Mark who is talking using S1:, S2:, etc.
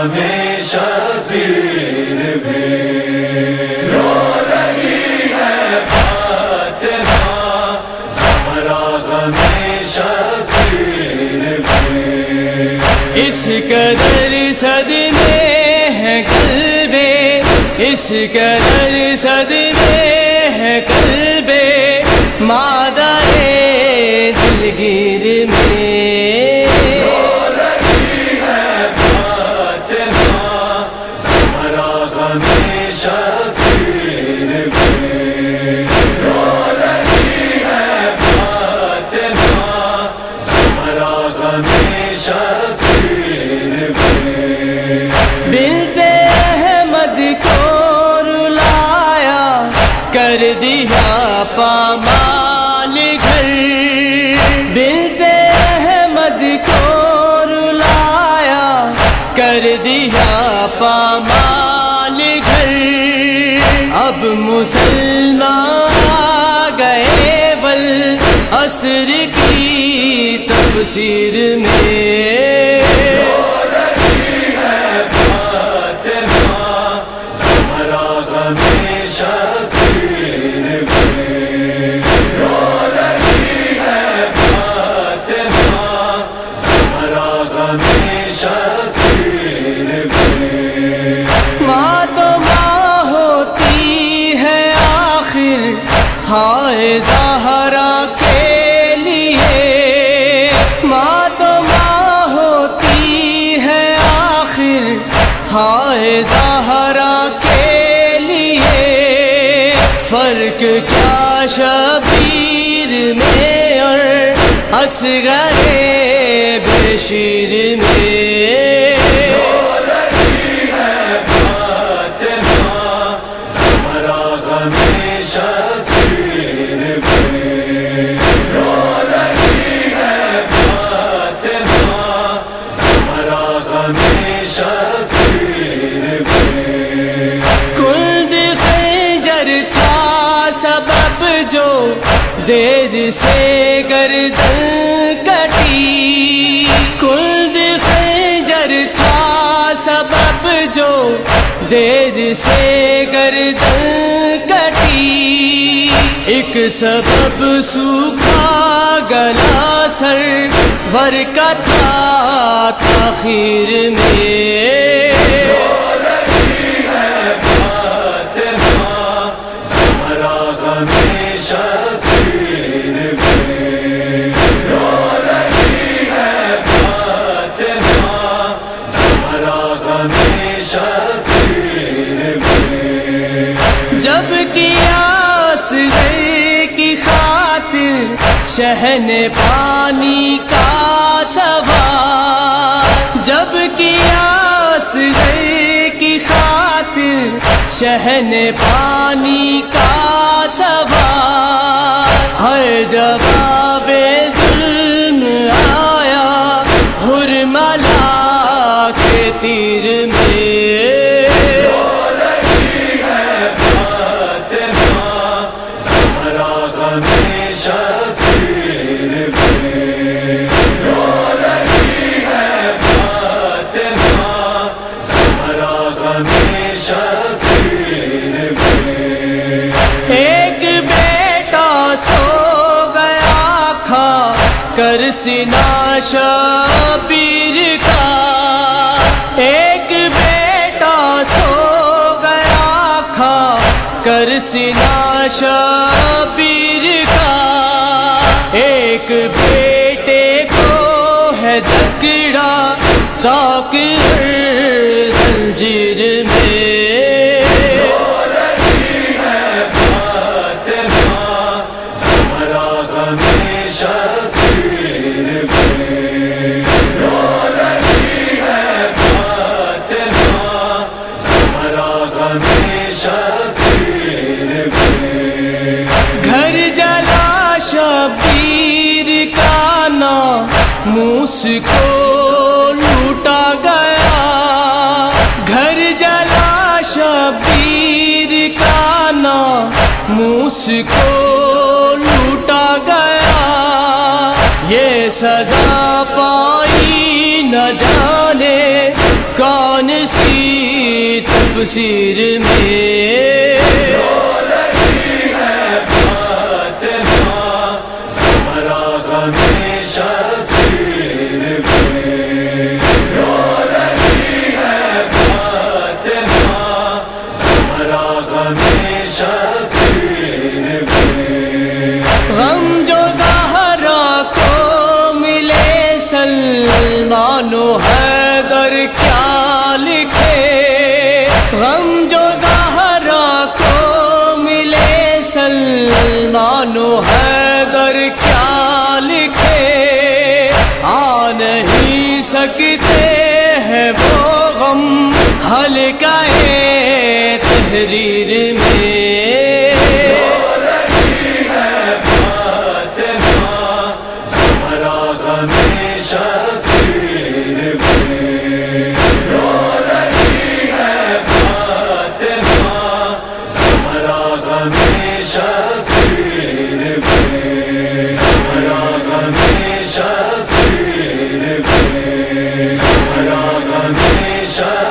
S1: غم-e-Shabir میں رو رہی ہے فاطمہ زہرا غم-e-Shabir میں
S2: اس قدر صدمے ہے قلبِ اس قدر صدمے ہے قلب-e-Madar-e-Dilgir میں
S1: رو رہی ہے فاطمہ زہرا غم-e-Shabir میں رو رہی ہے فاطمہ زہرا غم-e-Shabir میں
S2: بنت-e-Ahmed کو رلایا کر دیا پامال گھر بنت-e-Ahmed کو رلایا کر دیا پامال گھر اب مسلمان آ گئے ول-Asar کی تفسیر میں
S1: غم-e-Shabir میں رو رہی ہے فاطمہ زہرا غم-e-Shabir میں
S2: ماں تو ماں ہوتی ہے آخر ہائے زہرا کے لیے ماں تو ماں ہوتی ہے آخر ہائے زہرا کے لیے فرق کیا شبیر میں اور اصغر-e-Be-Sheer میں
S1: رو رہی ہے فاطمہ زہرا غم-e-Shabir میں رو رہی ہے فاطمہ زہرا غم-e-Shabir میں
S2: کند خنجر تھا سبب جو دیر سے گردن کٹی کند خنجر تھا سبب جو دیر سے گردن کٹی ایک سبب سوکھا گلا سرور کا تھا تاخیر میں
S1: رو رہی ہے فاطمہ زہرا غم-e-Shabir میں رو رہی ہے فاطمہ زہرا غم-e-Shabir میں
S2: جب کیا اصغر کی خاطر شہن پانی کا سوال جب کیا اصغر کی خاطر شہن پانی کا سوال ہے جواب-e-Zulm آیا حرملا کے تیر میں
S1: رو رہی ہے فاطمہ زہرا غم-e-Shabir میں رو رہی ہے فاطمہ زہرا غم-e-Shabir میں
S2: ایک بیٹا سو گیا کھا کر سینہ شبیر کا ایک بیٹا سو گیا کھا کر سینہ شبیر کا ایک بیٹے کو ہے جکڑا تاکہ زنجیر میں
S1: رو رہی ہے فاطمہ زہرا غم-e-Shabir میں رو رہی ہے فاطمہ زہرا غم-e-Shabir میں
S2: گھر جلا شبیر کا ناموس کو لوٹا گیا گھر جلا شبیر کا ناموس کو لوٹا گیا یہ سزا پائی نہ جانے کون تفسیر میں
S1: رو رہی ہے فاطمہ زہرا غم-e-شبیر میں، رو رہی ہے فاطمہ زہرا غم-e-شبیر میں۔
S2: غم جو زہرا کو ملے سلمان-o-حیدر کیا لکھے، غم جو زہرا کو ملے سلمان-o-حیدر کیا لکھے، آ نہیں سکتے ہیں وہ غم حلقۂ-تحریر میں۔
S1: رو رہی ہے فاطمہ زہرا غم-e-شبیر میں، رو رہی ہے فاطمہ زہرا غم-e-شبیر میں، زہرا غم-e-شبیر میں، زہرا غم-e-شبیر